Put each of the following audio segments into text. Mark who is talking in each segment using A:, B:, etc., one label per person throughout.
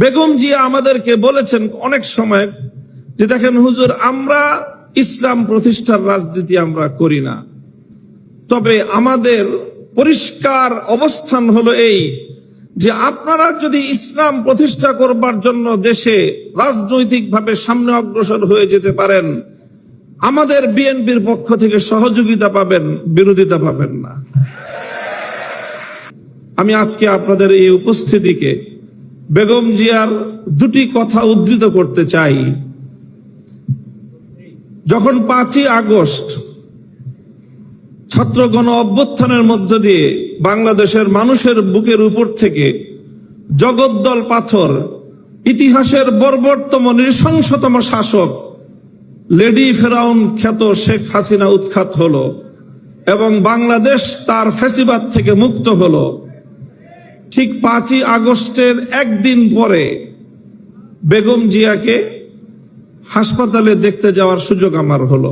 A: বেগম জিয়া আমাদেরকে বলেছেন অনেক সময় যে দেখেন হুজুর, আমরা ইসলাম প্রতিষ্ঠার রাজনীতি আমরা করি না, তবে আমাদের পরিষ্কার অবস্থান হলো এই যে আপনারা যদি ইসলাম প্রতিষ্ঠা করবার জন্য দেশে রাজনৈতিকভাবে সামনে অগ্রসর হয়ে যেতে পারেন, আমাদের বিএনপির পক্ষ থেকে সহযোগিতা পাবেন, বিরোধিতা পাবেন না। আমি আজকে আপনাদের এই উপস্থিতিকে বেগম জিয়ার দুটি কথা উদ্ধৃত করতে চাই। যখন 5ই আগস্ট ছাত্র গণ অভ্যুত্থানের মধ্য দিয়ে বাংলাদেশের মানুষের বুকের উপর থেকে জগদ্দল পাথর, ইতিহাসের বর্বরতম নৃশংসতম শাসক লেডি ফেরাউন খ্যাত শেখ হাসিনা উৎখাত হলো এবং বাংলাদেশ তার ফ্যাসিবাদ থেকে মুক্ত হলো, ঠিক 5ই আগস্টের একদিন পরে বেগম জিয়াকে হাসপাতালে দেখতে যাওয়ার সুযোগ আমার হলো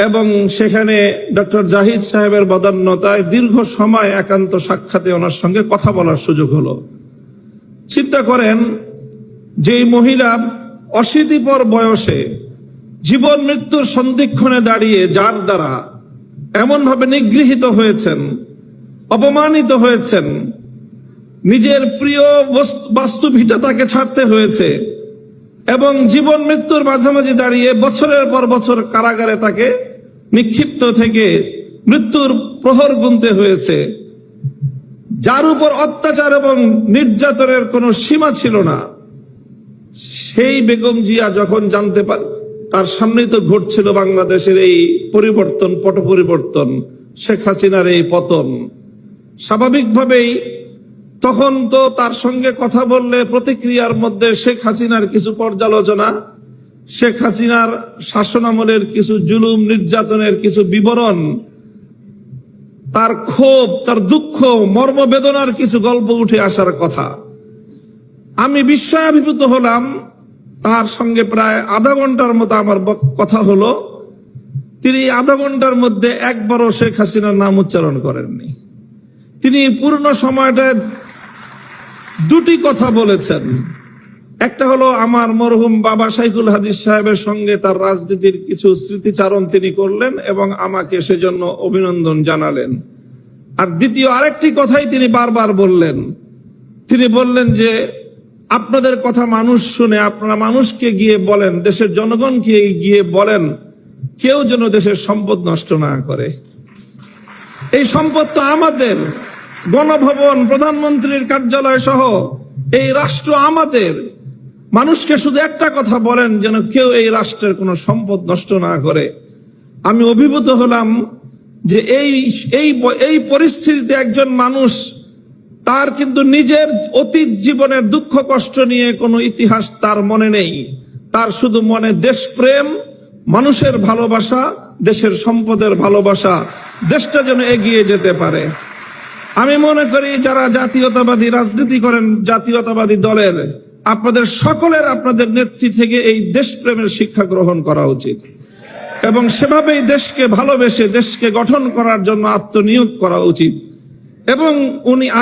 A: এবং সেখানে ডক্টর জাহিদ সাহেবের বদান্যতায় দীর্ঘ সময় একান্ত সাক্ষাতে ওনার সঙ্গে কথা বলার সুযোগ হলো। চিন্তা করেন, যেই মহিলা অশীতিপর বয়সে জীবন মৃত্যুর সন্ধিক্ষণে দাঁড়িয়ে যার দ্বারা এমনভাবে নিগৃহীত হয়েছেন, অপমানিত হয়েছেন, নিজের প্রিয় বাস্তু ভিটা তাকে ছাড়তে হয়েছে এবং জীবন মৃত্যুর মাঝামাঝি দাঁড়িয়ে বছরের পর বছর কারাগারে তাকে নিক্ষিপ্ত থেকে মৃত্যুর প্রহর গুনতে হয়েছে, যার উপর অত্যাচার এবং নির্যাতনের কোনো সীমা ছিল না, সেই বেগম জিয়া যখন জানতে পারে তার সামনেই তো ঘটছিল বাংলাদেশের এই পরিবর্তন, পট পরিবর্তন, শেখ হাসিনার এই পতন, স্বাভাবিকভাবেই তখন তো তার সঙ্গে কথা বললে প্রতিক্রিয়ার মধ্যে শেখ হাসিনার কিছু পর্যালোচনা, শেখ হাসিনার শাসনামলের কিছু জুলুম নির্যাতনের কিছু বিবরণ, তার ক্ষোভ, তার দুঃখ, মর্মবেদনার কিছু গল্প উঠে আসার কথা। আমি বিস্ময়াভিভূত হলাম। তার সঙ্গে প্রায় আধা ঘন্টার মতো আমার কথা হলো। তিনি আধা ঘন্টার মধ্যে একবারও শেখ হাসিনার নাম উচ্চারণ করেননি। তিনি পূর্ণ সময়টায় দুটি কথা বলেছেন। একটা হলো আমার মরহুম বাবা শাইখুল হাদিস সাহেবের সঙ্গে তার রাজনীতির কিছু স্মৃতিচারণ তিনি করলেন এবং আমাকে সেজন্য অভিনন্দন জানালেন। আর দ্বিতীয় আরেকটি কথাই তিনি বারবার বললেন। তিনি বললেন যে আপনাদের কথা মানুষ শুনে, আপনারা মানুষকে গিয়ে বলেন, দেশের জনগণকে গিয়ে বলেন, কেউ যেন দেশের সম্পদ নষ্ট না করে। এই সম্পদ তো আমাদের, গণভবন, প্রধানমন্ত্রীর কার্যালয় সহ এই রাষ্ট্র আমাদের। মানুষকে শুধু একটা কথা বলেন, যেন কেউ এই রাষ্ট্রের কোনো সম্পদ নষ্ট না করে। আমি অভিভূত হলাম যে এই পরিস্থিতিতে একজন মানুষ, তার কিন্তু নিজের অতীত জীবনের দুঃখ কষ্ট নিয়ে কোনো ইতিহাস তার মনে নেই, তার শুধু মনে দেশপ্রেম, মানুষের ভালোবাসা, দেশের সম্পদের ভালোবাসা, দেশটা যেন এগিয়ে যেতে পারে। আমি মনে করি যারা জাতীয়তাবাদী রাজনীতি করেন, জাতীয়তাবাদী দলের, আপনাদের সকলের আপনাদের নেত্রী থেকে এই দেশপ্রেমের শিক্ষা গ্রহণ করা উচিত এবং সেভাবেই দেশকে ভালোবেসে দেশকে গঠন করার জন্য আত্মনিয়োগ করা উচিত। এবং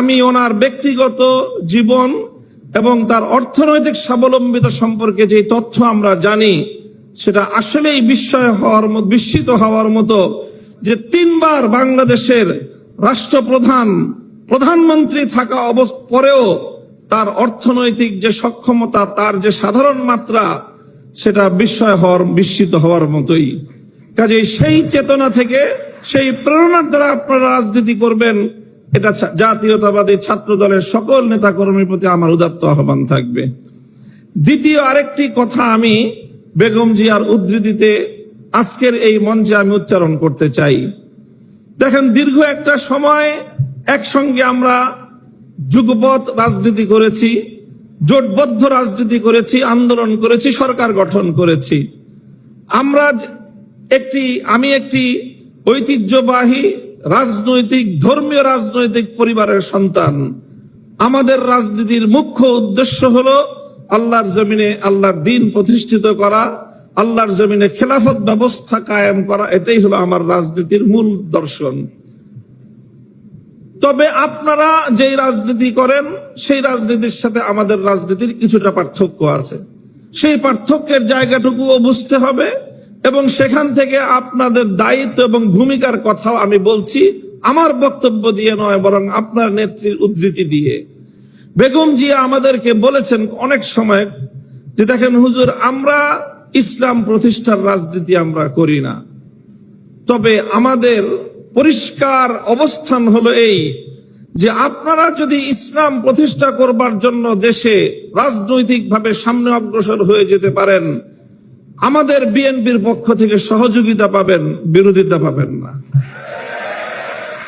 A: আমি ওনার ব্যক্তিগত জীবন এবং তার অর্থনৈতিক স্বাবলম্বিতা সম্পর্কে যে তথ্য আমরা জানি, সেটা আসলেই বিস্মিত হওয়ার মতো যে 3 বার বাংলাদেশের রাষ্ট্রপ্রধান, প্রধানমন্ত্রী থাকা পরেও তার অর্থনৈতিক যে সক্ষমতা, তার যে সাধারণ মাত্রা, সেটা বিস্মিত হওয়ার মতোই। কাজেই সেই চেতনা থেকে, সেই প্রেরণার দ্বারা আপনারা রাজনীতি করবেন, এটা জাতীয়তাবাদী ছাত্র দলের সকল নেতা কর্মীর প্রতি আমার উদাত্ত আহ্বান থাকবে। দ্বিতীয় আরেকটি কথা আমি বেগম জিয়ার উদ্ধৃতিতে আজকের এই মঞ্চে আমি উচ্চারণ করতে চাই। দেখেন, দীর্ঘ একটা সময় একসঙ্গে আমরা যুগপৎ রাজনীতি করেছি, জোটবদ্ধ রাজনীতি করেছি, আন্দোলন করেছি, সরকার গঠন করেছি। আমি একটি ঐতিহ্যবাহী রাজনৈতিক, ধর্মীয় রাজনৈতিক পরিবারের সন্তান। আমাদের রাজনীতির মুখ্য উদ্দেশ্য হলো আল্লাহর জমিনে আল্লাহর দ্বীন প্রতিষ্ঠিত করা, আল্লাহর জমিনে খেলাফত ব্যবস্থা কায়েম করা। এটাই হলো আমার রাজনীতির মূল দর্শন। তবে আপনারা যেই রাজনীতি করেন সেই রাজনীতির সাথে আমাদের রাজনীতির কিছুটা পার্থক্য আছে। সেই পার্থক্যের জায়গাটুকুও বুঝতে হবে এবং সেখান থেকে আপনাদের দায়িত্ব এবং ভূমিকার কথাও আমি বলছি, আমার বক্তব্য দিয়ে নয়, বরং আপনার নেত্রীর উদ্ধৃতি দিয়ে। বেগম জিয়া আমাদেরকে বলেছেন অনেক সময় যে, দেখেন হুজুর, আমরা ইসলাম প্রতিষ্ঠার রাজনীতি আমরা করি না, তবে আমাদের পরিষ্কার অবস্থান হলো এই যে আপনারা যদি ইসলাম প্রতিষ্ঠা করবার জন্য দেশে রাজনৈতিকভাবে সামনে অগ্রসর হয়ে যেতে পারেন, আমাদের বিএনপির পক্ষ থেকে সহযোগিতা পাবেন, বিরোধিতা পাবেন না।